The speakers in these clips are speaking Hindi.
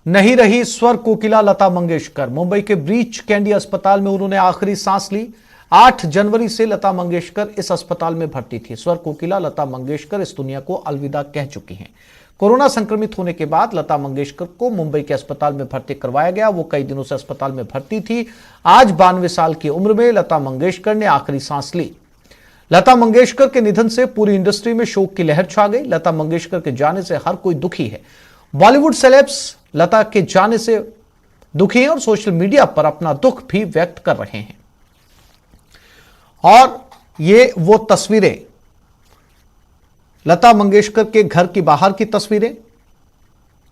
नहीं रही स्वर कोकिला लता मंगेशकर। मुंबई के ब्रीच कैंडी अस्पताल में उन्होंने आखिरी सांस ली। 8 जनवरी से लता मंगेशकर इस अस्पताल में भर्ती थी। स्वर कोकिला लता मंगेशकर इस दुनिया को अलविदा कह चुकी हैं। कोरोना संक्रमित होने के बाद लता मंगेशकर को मुंबई के अस्पताल में भर्ती करवाया गया। वो कई दिनों से अस्पताल में भर्ती थी। आज 92 साल की उम्र में लता मंगेशकर ने आखिरी सांस ली। लता मंगेशकर के निधन से पूरी इंडस्ट्री में शोक की लहर छा गई। लता मंगेशकर के जाने से हर कोई दुखी है। बॉलीवुड सेलेब्स लता के जाने से दुखी हैं और सोशल मीडिया पर अपना दुख भी व्यक्त कर रहे हैं। और ये वो तस्वीरें, लता मंगेशकर के घर की बाहर की तस्वीरें,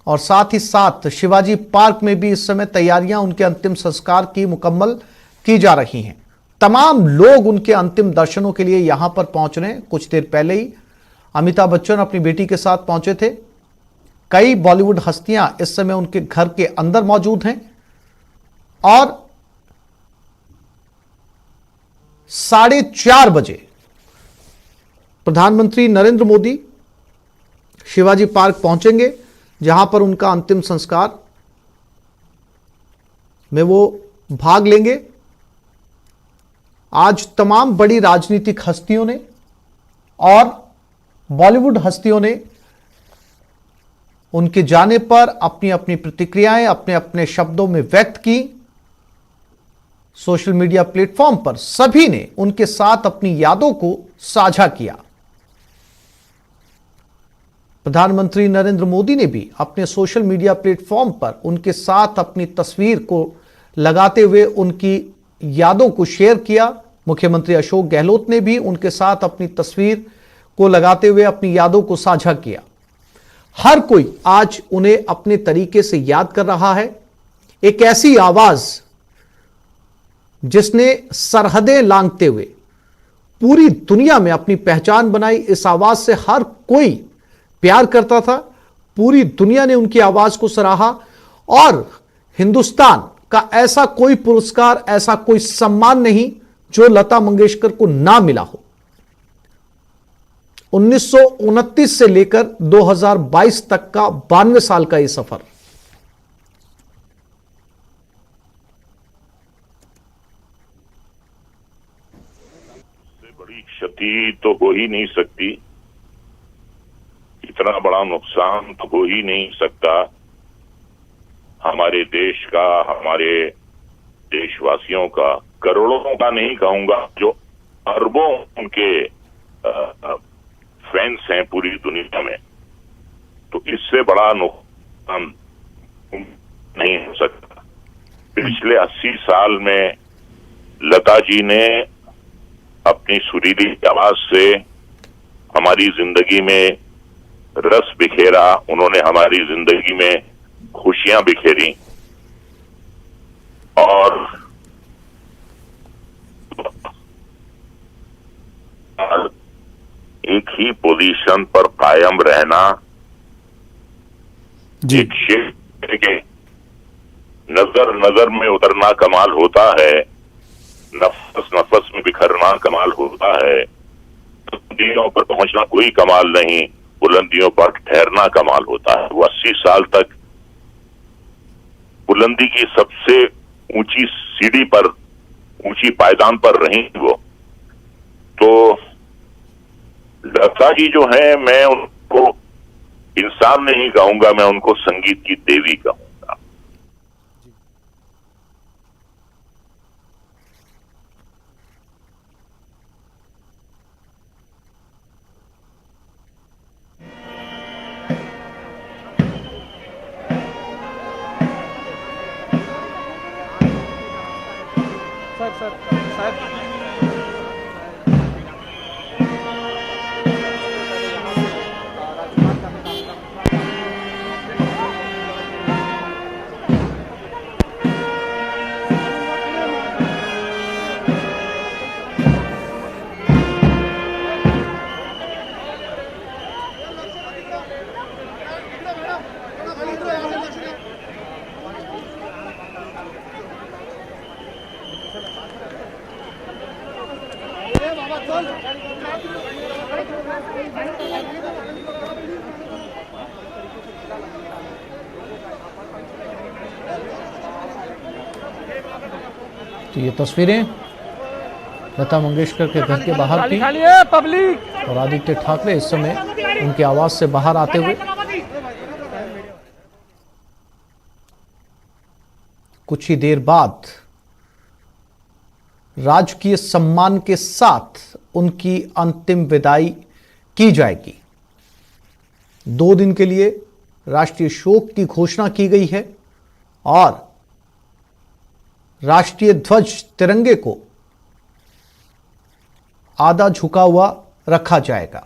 और साथ ही साथ शिवाजी पार्क में भी इस समय तैयारियां उनके अंतिम संस्कार की मुकम्मल की जा रही हैं। तमाम लोग उनके अंतिम दर्शनों के लिए यहां पर पहुंच रहे हैं। कुछ देर पहले ही अमिताभ बच्चन अपनी बेटी के साथ पहुंचे थे। कई बॉलीवुड हस्तियां इस समय उनके घर के अंदर मौजूद हैं और 4:30 बजे प्रधानमंत्री नरेंद्र मोदी शिवाजी पार्क पहुंचेंगे, जहां पर उनका अंतिम संस्कार में वो भाग लेंगे। आज तमाम बड़ी राजनीतिक हस्तियों ने और बॉलीवुड हस्तियों ने उनके जाने पर अपनी अपनी प्रतिक्रियाएं अपने अपने शब्दों में व्यक्त की। सोशल मीडिया प्लेटफॉर्म पर सभी ने उनके साथ अपनी यादों को साझा किया। प्रधानमंत्री नरेंद्र मोदी ने भी अपने सोशल मीडिया प्लेटफॉर्म पर उनके साथ अपनी तस्वीर को लगाते हुए उनकी यादों को शेयर किया। मुख्यमंत्री अशोक गहलोत ने भी उनके साथ अपनी तस्वीर को लगाते हुए अपनी यादों को साझा किया। हर कोई आज उन्हें अपने तरीके से याद कर रहा है। एक ऐसी आवाज जिसने सरहदें लांघते हुए पूरी दुनिया में अपनी पहचान बनाई। इस आवाज से हर कोई प्यार करता था। पूरी दुनिया ने उनकी आवाज को सराहा और हिंदुस्तान का ऐसा कोई पुरस्कार, ऐसा कोई सम्मान नहीं जो लता मंगेशकर को ना मिला हो। 1929 से लेकर 2022 तक का 92 साल का यह सफर। बड़ी क्षति तो हो ही नहीं सकती, इतना बड़ा नुकसान तो हो ही नहीं सकता हमारे देश का, हमारे देशवासियों का, करोड़ों का नहीं कहूंगा, जो अरबों उनके फैंस हैं पूरी दुनिया में। तो इससे बड़ा नुकसान नहीं हो सकता। पिछले 80 साल में लता जी ने अपनी सुरीली आवाज से हमारी जिंदगी में रस बिखेरा। उन्होंने हमारी जिंदगी में खुशियां बिखेरी और एक ही पोजीशन पर कायम रहना, एक शेर के नजर नजर में उतरना कमाल होता है, नफस नफस में बिखरना कमाल होता है। बुलंदियों पर पहुंचना कोई कमाल नहीं, बुलंदियों पर ठहरना कमाल होता है। वो 80 साल तक बुलंदी की सबसे ऊंची सीढ़ी पर, ऊंची पायदान पर रही वो। तो लता जी जो है, मैं उनको इंसान नहीं कहूंगा, मैं उनको संगीत की देवी कहूंगा। सर तो ये तस्वीरें लता मंगेशकर के घर के बाहर की और आदित्य ठाकरे इस समय उनके आवास से बाहर आते हुए कुछ ही देर बाद राजकीय सम्मान के साथ उनकी अंतिम विदाई की जाएगी। 2 दिन के लिए राष्ट्रीय शोक की घोषणा की गई है और राष्ट्रीय ध्वज तिरंगे को आधा झुका हुआ रखा जाएगा।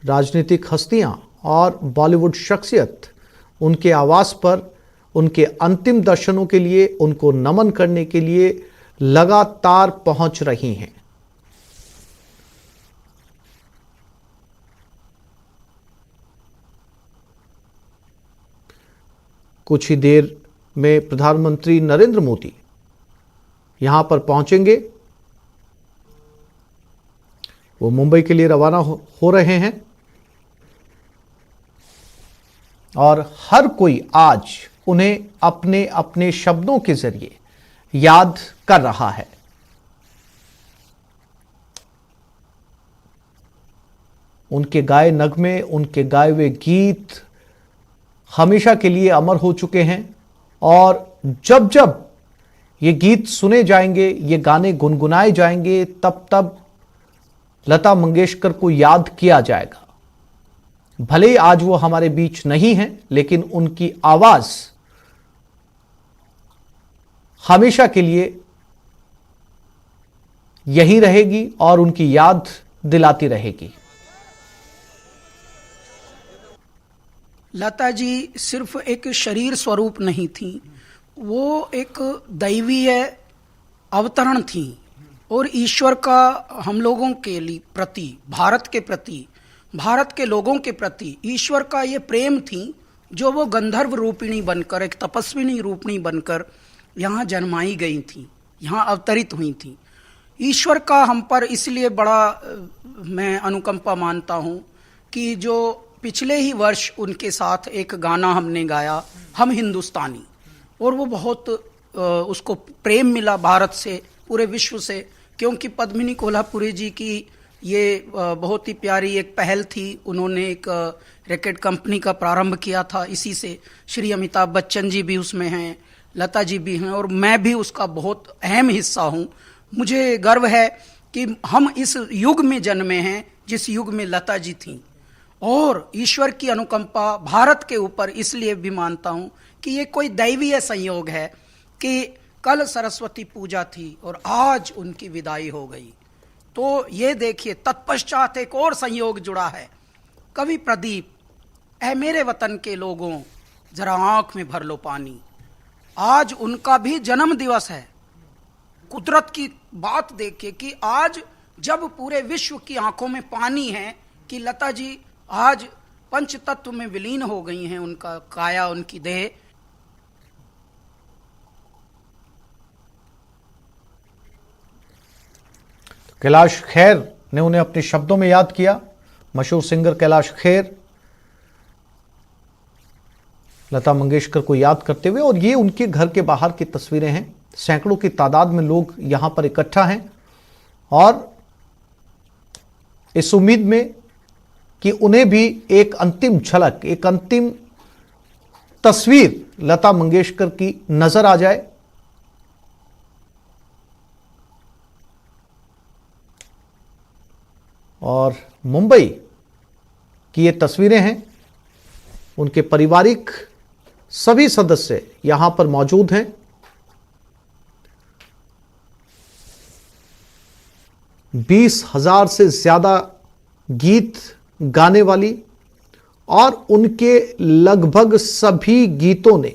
राजनीतिक हस्तियां और बॉलीवुड शख्सियत उनके आवास पर उनके अंतिम दर्शनों के लिए, उनको नमन करने के लिए लगातार पहुंच रही हैं। कुछ ही देर में प्रधानमंत्री नरेंद्र मोदी यहां पर पहुंचेंगे। वो मुंबई के लिए रवाना हो रहे हैं और हर कोई आज उन्हें अपने अपने शब्दों के जरिए याद कर रहा है। उनके गाए नगमे, उनके गाए हुए गीत हमेशा के लिए अमर हो चुके हैं और जब जब ये गीत सुने जाएंगे, ये गाने गुनगुनाए जाएंगे, तब तब लता मंगेशकर को याद किया जाएगा। भले ही आज वो हमारे बीच नहीं है, लेकिन उनकी आवाज हमेशा के लिए यही रहेगी और उनकी याद दिलाती रहेगी। लता जी सिर्फ एक शरीर स्वरूप नहीं थी, वो एक दैवीय अवतरण थी और ईश्वर का हम लोगों के लिए प्रति, भारत के प्रति, भारत के लोगों के प्रति ईश्वर का ये प्रेम थी जो वो गंधर्व रूपिणी बनकर, एक तपस्विनी रूपिणी बनकर यहाँ जन्माई गई थी, यहाँ अवतरित हुई थी। ईश्वर का हम पर इसलिए बड़ा मैं अनुकंपा मानता हूँ कि जो पिछले ही वर्ष उनके साथ एक गाना हमने गाया, हम हिंदुस्तानी, और वो बहुत उसको प्रेम मिला भारत से, पूरे विश्व से, क्योंकि पद्मिनी कोल्हापुरी जी की ये बहुत ही प्यारी एक पहल थी। उन्होंने एक रैकेट कंपनी का प्रारंभ किया था इसी से। श्री अमिताभ बच्चन जी भी उसमें हैं, लता जी भी हैं और मैं भी उसका बहुत अहम हिस्सा हूँ। मुझे गर्व है कि हम इस युग में जन्मे हैं जिस युग में लता जी थीं, और ईश्वर की अनुकंपा भारत के ऊपर इसलिए भी मानता हूँ कि ये कोई दैवीय संयोग है कि कल सरस्वती पूजा थी और आज उनकी विदाई हो गई। तो ये देखिए, तत्पश्चात एक और संयोग जुड़ा है। कवि प्रदीप, ऐ मेरे वतन के लोगों जरा आंख में भर लो पानी, आज उनका भी जन्म दिवस है। कुदरत की बात देखिए कि आज जब पूरे विश्व की आंखों में पानी है कि लता जी आज पंच तत्व में विलीन हो गई हैं, उनका काया, उनकी देह। कैलाश खेर ने उन्हें अपने शब्दों में याद किया। मशहूर सिंगर कैलाश खेर लता मंगेशकर को याद करते हुए, और ये उनके घर के बाहर की तस्वीरें हैं। सैकड़ों की तादाद में लोग यहां पर इकट्ठा हैं और इस उम्मीद में कि उन्हें भी एक अंतिम झलक, एक अंतिम तस्वीर लता मंगेशकर की नजर आ जाए। और मुंबई की ये तस्वीरें हैं। उनके पारिवारिक सभी सदस्य यहां पर मौजूद हैं। बीस 20,000 से ज्यादा गीत गाने वाली और उनके लगभग सभी गीतों ने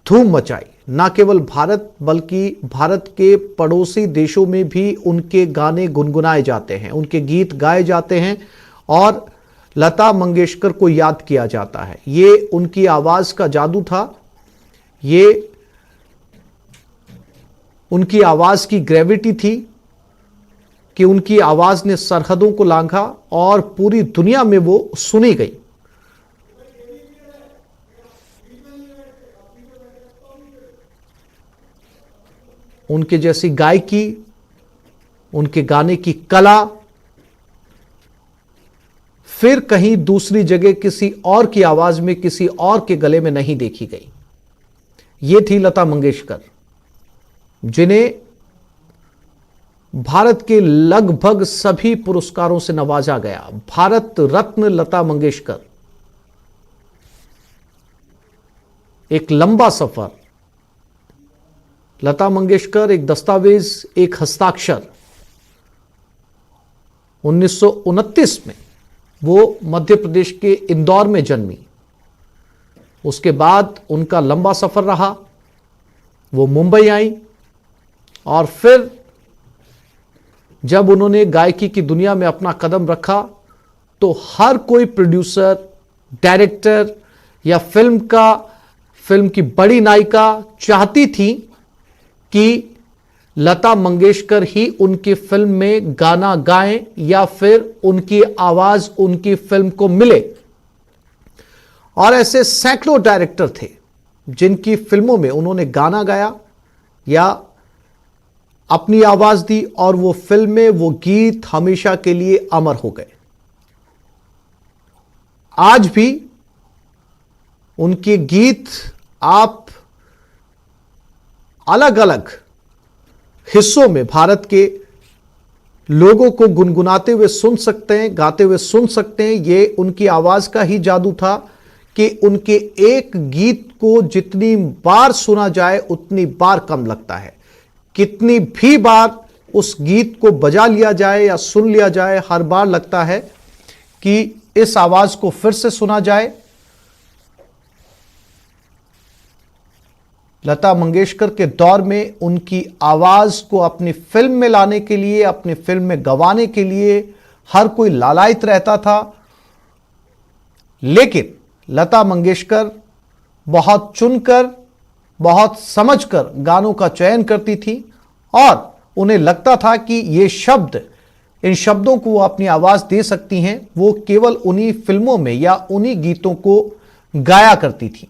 धूम मचाई। न केवल भारत बल्कि भारत के पड़ोसी देशों में भी उनके गाने गुनगुनाए जाते हैं, उनके गीत गाए जाते हैं और लता मंगेशकर को याद किया जाता है। ये उनकी आवाज का जादू था, ये उनकी आवाज की ग्रेविटी थी कि उनकी आवाज ने सरहदों को लांघा और पूरी दुनिया में वो सुनी गई। उनके जैसी गायकी, उनके गाने की कला फिर कहीं दूसरी जगह किसी और की आवाज में, किसी और के गले में नहीं देखी गई। ये थी लता मंगेशकर, जिन्हें भारत के लगभग सभी पुरस्कारों से नवाजा गया। भारत रत्न लता मंगेशकर। एक लंबा सफर। लता मंगेशकर एक दस्तावेज, एक हस्ताक्षर। 1929 में वो मध्य प्रदेश के इंदौर में जन्मी। उसके बाद उनका लंबा सफर रहा। वो मुंबई आई और फिर जब उन्होंने गायकी की दुनिया में अपना कदम रखा तो हर कोई प्रोड्यूसर, डायरेक्टर या फिल्म की बड़ी नायिका चाहती थी कि लता मंगेशकर ही उनकी फिल्म में गाना गाएं या फिर उनकी आवाज उनकी फिल्म को मिले। और ऐसे सैकड़ों डायरेक्टर थे जिनकी फिल्मों में उन्होंने गाना गाया या अपनी आवाज दी और वो फिल्म में वो गीत हमेशा के लिए अमर हो गए। आज भी उनके गीत आप अलग अलग हिस्सों में भारत के लोगों को गुनगुनाते हुए सुन सकते हैं, गाते हुए सुन सकते हैं। ये उनकी आवाज का ही जादू था कि उनके एक गीत को जितनी बार सुना जाए उतनी बार कम लगता है। कितनी भी बार उस गीत को बजा लिया जाए या सुन लिया जाए, हर बार लगता है कि इस आवाज को फिर से सुना जाए। लता मंगेशकर के दौर में उनकी आवाज को अपनी फिल्म में लाने के लिए, अपनी फिल्म में गवाने के लिए हर कोई लालायित रहता था। लेकिन लता मंगेशकर बहुत चुनकर, बहुत समझकर गानों का चयन करती थी और उन्हें लगता था कि ये शब्द, इन शब्दों को वो अपनी आवाज दे सकती हैं। वो केवल उन्हीं फिल्मों में या उन्हीं गीतों को गाया करती थी।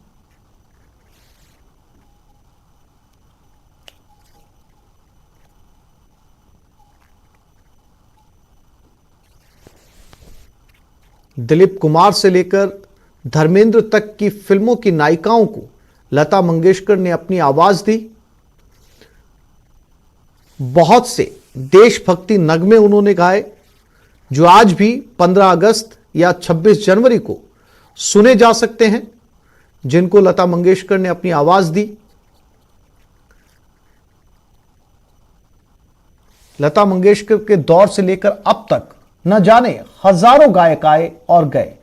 दिलीप कुमार से लेकर धर्मेंद्र तक की फिल्मों की नायिकाओं को लता मंगेशकर ने अपनी आवाज दी। बहुत से देशभक्ति नगमे उन्होंने गाए जो आज भी 15 अगस्त या 26 जनवरी को सुने जा सकते हैं, जिनको लता मंगेशकर ने अपनी आवाज दी। लता मंगेशकर के दौर से लेकर अब तक न जाने हजारों गायक आए और गए।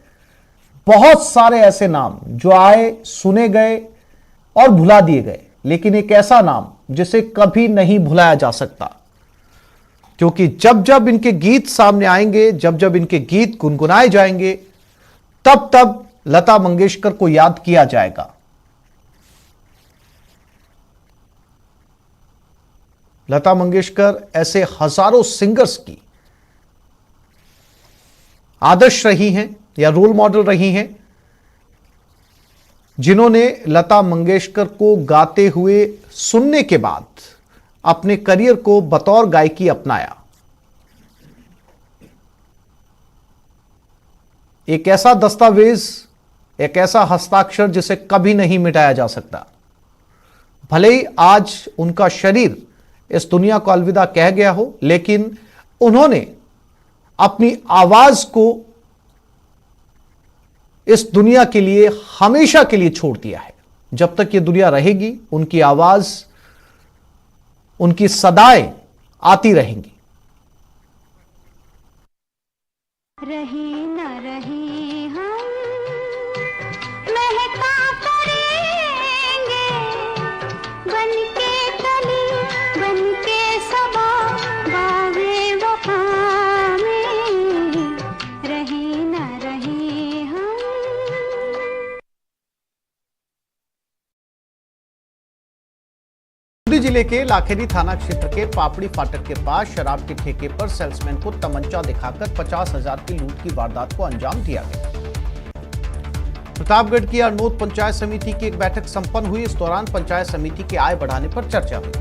बहुत सारे ऐसे नाम जो आए, सुने गए और भुला दिए गए, लेकिन एक ऐसा नाम जिसे कभी नहीं भुलाया जा सकता, क्योंकि जब जब इनके गीत सामने आएंगे, जब जब इनके गीत गुनगुनाए जाएंगे, तब तब लता मंगेशकर को याद किया जाएगा। लता मंगेशकर ऐसे हजारों सिंगर्स की आदर्श रही हैं या रोल मॉडल रही हैं, जिन्होंने लता मंगेशकर को गाते हुए सुनने के बाद अपने करियर को बतौर गायकी अपनाया। एक ऐसा दस्तावेज, एक ऐसा हस्ताक्षर जिसे कभी नहीं मिटाया जा सकता। भले ही आज उनका शरीर इस दुनिया को अलविदा कह गया हो, लेकिन उन्होंने अपनी आवाज को इस दुनिया के लिए हमेशा के लिए छोड़ दिया है। जब तक ये दुनिया रहेगी, उनकी आवाज, उनकी सदाएं आती रहेंगी। रहे न रहे हम महका करेंगे, बनके कली बनके सबा बागे वफा में, रहे न रहे हम। शिवपुरी जिले के लाखेरी थाना क्षेत्र के पापड़ी फाटक के पास शराब के ठेके पर सेल्समैन को तमंचा दिखाकर 50,000 की लूट की वारदात को अंजाम दिया गया। प्रतापगढ़ की अरनोद पंचायत समिति की एक बैठक संपन्न हुई। इस दौरान पंचायत समिति की आय बढ़ाने पर चर्चा हुई।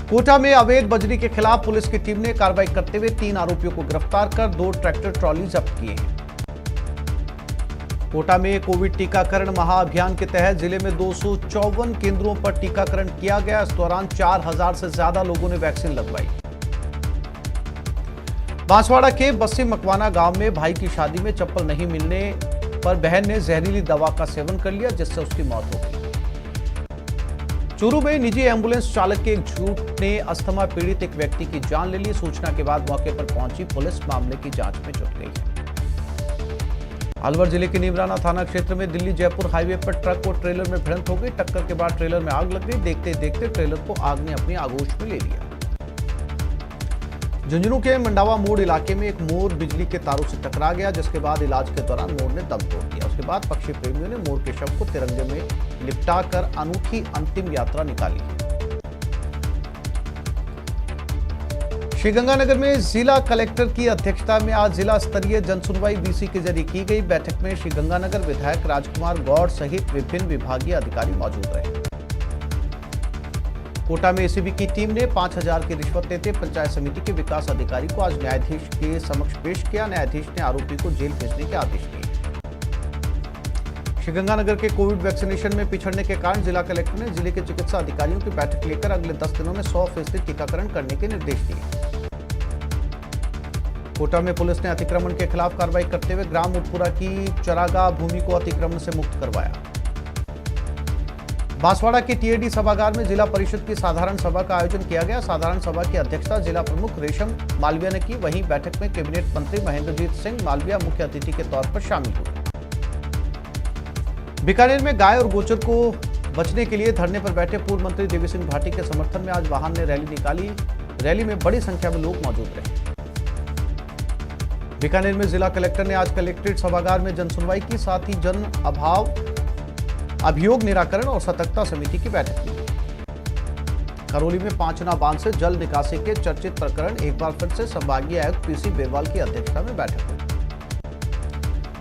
कोटा में अवैध बजरी के खिलाफ पुलिस की टीम ने कार्रवाई करते हुए 3 आरोपियों को गिरफ्तार कर 2 ट्रैक्टर ट्रॉली जब्त किए हैं। कोटा में कोविड टीकाकरण महाअभियान के तहत जिले में 254 केंद्रों पर टीकाकरण किया गया। इस दौरान 4,000 से ज्यादा लोगों ने वैक्सीन लगवाई। बांसवाड़ा के बस्सी मकवाना गांव में भाई की शादी में चप्पल नहीं मिलने पर बहन ने जहरीली दवा का सेवन कर लिया, जिससे उसकी मौत हो गई। चूरू में निजी एम्बुलेंस चालक के एक झूठ ने अस्थमा पीड़ित एक व्यक्ति की जान ले ली। सूचना के बाद मौके पर पहुंची पुलिस मामले की जांच में जुट गई है। अलवर जिले के नीमराना थाना क्षेत्र में दिल्ली जयपुर हाईवे पर ट्रक और ट्रेलर में भिड़ंत हो गई। टक्कर के बाद ट्रेलर में आग लग गई। देखते देखते ट्रेलर को आग ने अपनी आगोश में ले लिया। झुंझुनू के मंडावा मोड़ इलाके में एक मोर बिजली के तारों से टकरा गया, जिसके बाद इलाज के दौरान मोर ने दम तोड़ दिया। उसके बाद पक्षी प्रेमियों ने मोर के शव को तिरंगे में लिपटाकर अनूठी अंतिम यात्रा निकाली। श्रीगंगानगर में जिला कलेक्टर की अध्यक्षता में आज जिला स्तरीय जनसुनवाई वीसी के जरिए की गई। बैठक में श्रीगंगानगर विधायक राजकुमार गौड़ सहित विभिन्न विभागीय अधिकारी मौजूद रहे। कोटा में एसीबी की टीम ने 5,000 की रिश्वत लेते पंचायत समिति के विकास अधिकारी को आज न्यायाधीश के समक्ष पेश किया। न्यायाधीश ने आरोपी को जेल भेजने के आदेश दिए। श्रीगंगानगर के कोविड वैक्सीनेशन में पिछड़ने के कारण जिला कलेक्टर ने जिले के चिकित्सा अधिकारियों की बैठक लेकर अगले 10 दिनों में 100% टीकाकरण करने के निर्देश दिए। कोटा में पुलिस ने अतिक्रमण के खिलाफ कार्रवाई करते हुए ग्राम उटपुरा की चरागाह भूमि को अतिक्रमण से मुक्त करवाया। बांसवाड़ा के टीएडी सभागार में जिला परिषद की साधारण सभा का आयोजन किया गया। साधारण सभा की अध्यक्षता जिला प्रमुख रेशम मालविया ने की। वहीं बैठक में कैबिनेट मंत्री महेंद्रजीत सिंह मालविया मुख्य अतिथि के तौर पर शामिल हुए। बीकानेर में गाय और गोचर को बचने के लिए धरने पर बैठे पूर्व मंत्री देवी सिंह भाटी के समर्थन में आज वाहन ने रैली निकाली। रैली में बड़ी संख्या में लोग मौजूद रहे। बीकानेर में जिला कलेक्टर ने आज कलेक्ट्रेट सभागार में जनसुनवाई की, साथ ही जन अभियोग निराकरण और सतर्कता समिति की बैठक की। करौली में पांचना बांध से जल निकासी के चर्चित प्रकरण एक बार फिर से संभागीय आयुक्त पीसी बेरवाल की अध्यक्षता में बैठक हुई।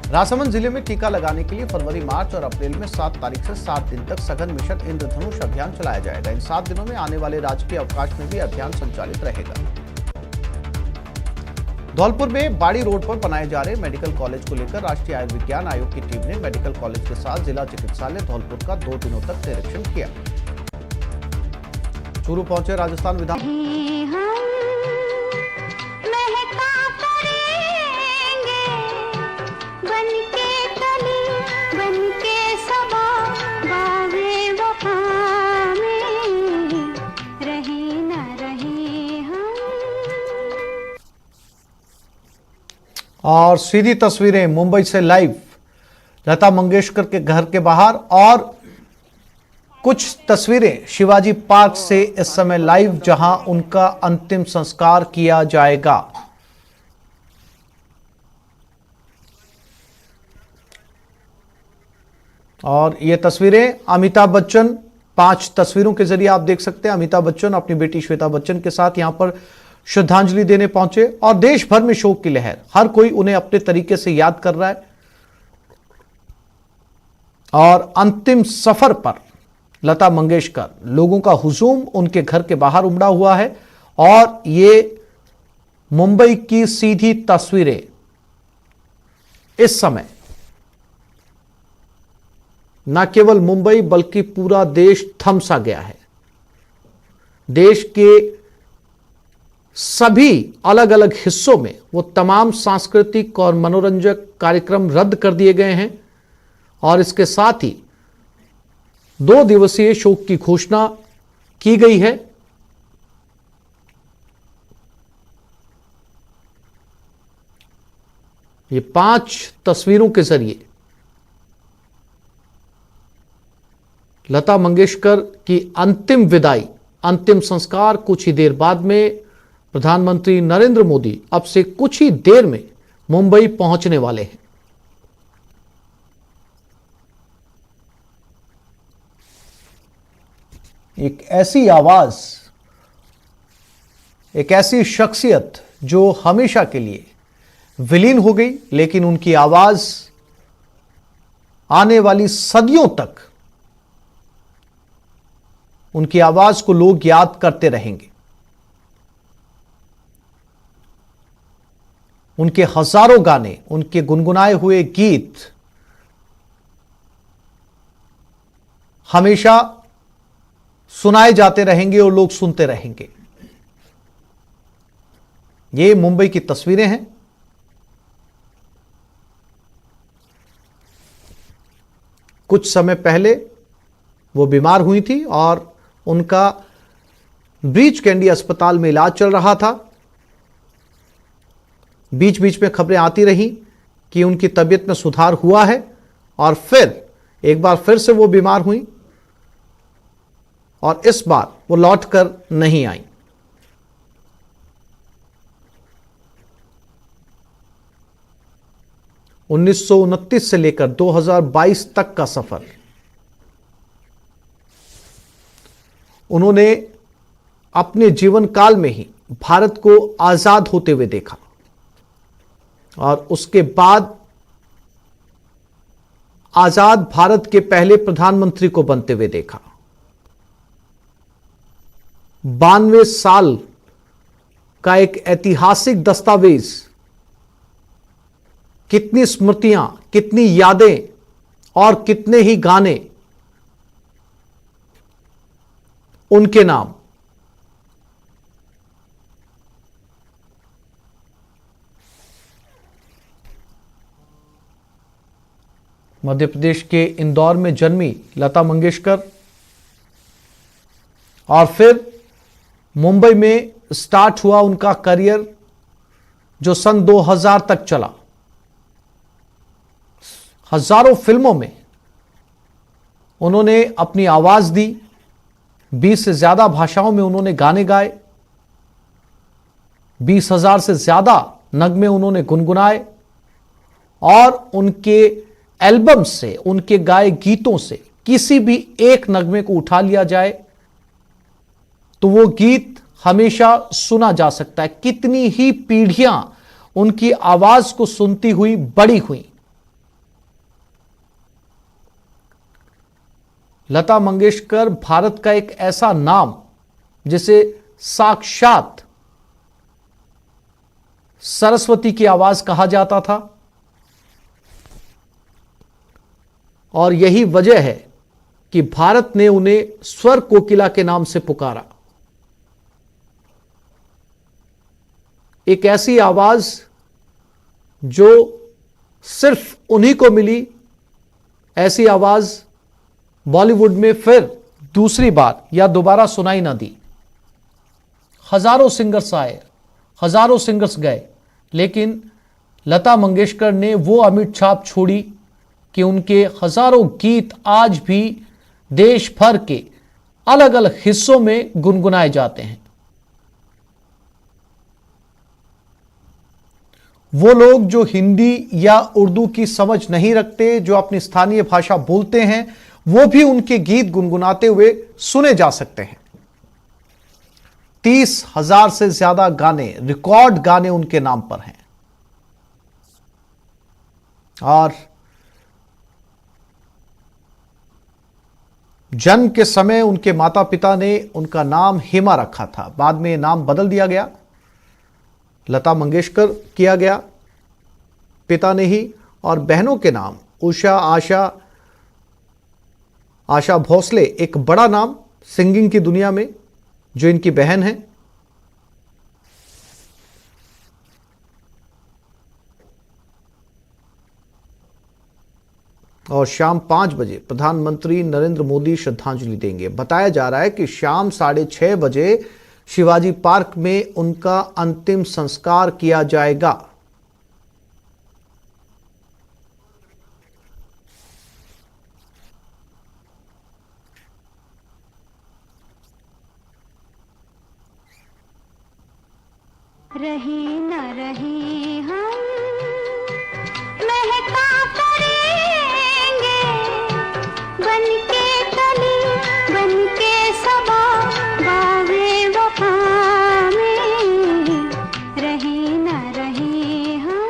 राजसमंद जिले में टीका लगाने के लिए फरवरी, मार्च और अप्रैल में 7 तारीख से 7 दिन तक सघन मिशन इंद्रधनुष अभियान चलाया जाएगा। इन 7 दिनों में आने वाले राजकीय अवकाश में भी अभियान संचालित रहेगा। धौलपुर में बाड़ी रोड पर बनाए जा रहे मेडिकल कॉलेज को लेकर राष्ट्रीय आयुर्विज्ञान आयोग की टीम ने मेडिकल कॉलेज के साथ जिला चिकित्सालय धौलपुर का 2 दिनों तक निरीक्षण किया। चूरू पहुंचे राजस्थान विधान और सीधी तस्वीरें मुंबई से लाइव लता मंगेशकर के घर के बाहर और कुछ तस्वीरें शिवाजी पार्क से इस समय लाइव, जहां उनका अंतिम संस्कार किया जाएगा। और ये तस्वीरें अमिताभ बच्चन, 5 तस्वीरों के जरिए आप देख सकते हैं। अमिताभ बच्चन अपनी बेटी श्वेता बच्चन के साथ यहां पर श्रद्धांजलि देने पहुंचे और देश भर में शोक की लहर। हर कोई उन्हें अपने तरीके से याद कर रहा है और अंतिम सफर पर लता मंगेशकर, लोगों का हुजूम उनके घर के बाहर उमड़ा हुआ है। और ये मुंबई की सीधी तस्वीरें इस समय न केवल मुंबई बल्कि पूरा देश थम सा गया है। देश के सभी अलग अलग हिस्सों में वो तमाम सांस्कृतिक और मनोरंजक कार्यक्रम रद्द कर दिए गए हैं और इसके साथ ही 2 दिवसीय शोक की घोषणा की गई है। ये 5 तस्वीरों के जरिए लता मंगेशकर की अंतिम विदाई, अंतिम संस्कार कुछ ही देर बाद में प्रधानमंत्री नरेंद्र मोदी अब से कुछ ही देर में मुंबई पहुंचने वाले हैं। एक ऐसी आवाज, एक ऐसी शख्सियत जो हमेशा के लिए विलीन हो गई, लेकिन उनकी आवाज आने वाली सदियों तक, उनकी आवाज को लोग याद करते रहेंगे। उनके हजारों गाने, उनके गुनगुनाए हुए गीत हमेशा सुनाए जाते रहेंगे और लोग सुनते रहेंगे। ये मुंबई की तस्वीरें हैं। कुछ समय पहले वो बीमार हुई थी और उनका ब्रीच कैंडी अस्पताल में इलाज चल रहा था। बीच बीच में खबरें आती रही कि उनकी तबीयत में सुधार हुआ है और फिर एक बार फिर से वो बीमार हुई और इस बार वो लौटकर नहीं आई। $1929 से लेकर 2022 तक का सफर उन्होंने अपने जीवन काल में ही भारत को आजाद होते हुए देखा और उसके बाद आजाद भारत के पहले प्रधानमंत्री को बनते हुए देखा। 92 साल का एक ऐतिहासिक दस्तावेज, कितनी स्मृतियां, कितनी यादें और कितने ही गाने उनके नाम। मध्य प्रदेश के इंदौर में जन्मी लता मंगेशकर और फिर मुंबई में स्टार्ट हुआ उनका करियर जो सन 2000 तक चला। हजारों फिल्मों में उन्होंने अपनी आवाज दी, 20 से ज्यादा भाषाओं में उन्होंने गाने गाए, 20,000 से ज्यादा नगमे उन्होंने गुनगुनाए और उनके एल्बम से, उनके गाए गीतों से किसी भी एक नगमे को उठा लिया जाए तो वो गीत हमेशा सुना जा सकता है। कितनी ही पीढ़ियां उनकी आवाज को सुनती हुई बड़ी हुई। लता मंगेशकर भारत का एक ऐसा नाम जिसे साक्षात सरस्वती की आवाज कहा जाता था और यही वजह है कि भारत ने उन्हें स्वर कोकिला के नाम से पुकारा। एक ऐसी आवाज जो सिर्फ उन्हीं को मिली, ऐसी आवाज बॉलीवुड में फिर दूसरी बार या दोबारा सुनाई ना दी। हजारों सिंगर्स आए, हजारों सिंगर्स गए, लेकिन लता मंगेशकर ने वो अमिट छाप छोड़ी कि उनके हजारों गीत आज भी देश भर के अलग अलग हिस्सों में गुनगुनाए जाते हैं। वो लोग जो हिंदी या उर्दू की समझ नहीं रखते, जो अपनी स्थानीय भाषा बोलते हैं, वो भी उनके गीत गुनगुनाते हुए सुने जा सकते हैं। 30,000 से ज्यादा गाने, रिकॉर्ड गाने उनके नाम पर हैं और जन्म के समय उनके माता पिता ने उनका नाम हेमा रखा था। बाद में नाम बदल दिया गया, लता मंगेशकर किया गया पिता ने ही, और बहनों के नाम उषा, आशा भोसले, एक बड़ा नाम सिंगिंग की दुनिया में, जो इनकी बहन है। और शाम 5 बजे प्रधानमंत्री नरेंद्र मोदी श्रद्धांजलि देंगे। बताया जा रहा है कि शाम 6:30 बजे शिवाजी पार्क में उनका अंतिम संस्कार किया जाएगा। रहे न रहे हम महका करेंगे, बनके कली बनके सबा रहे हम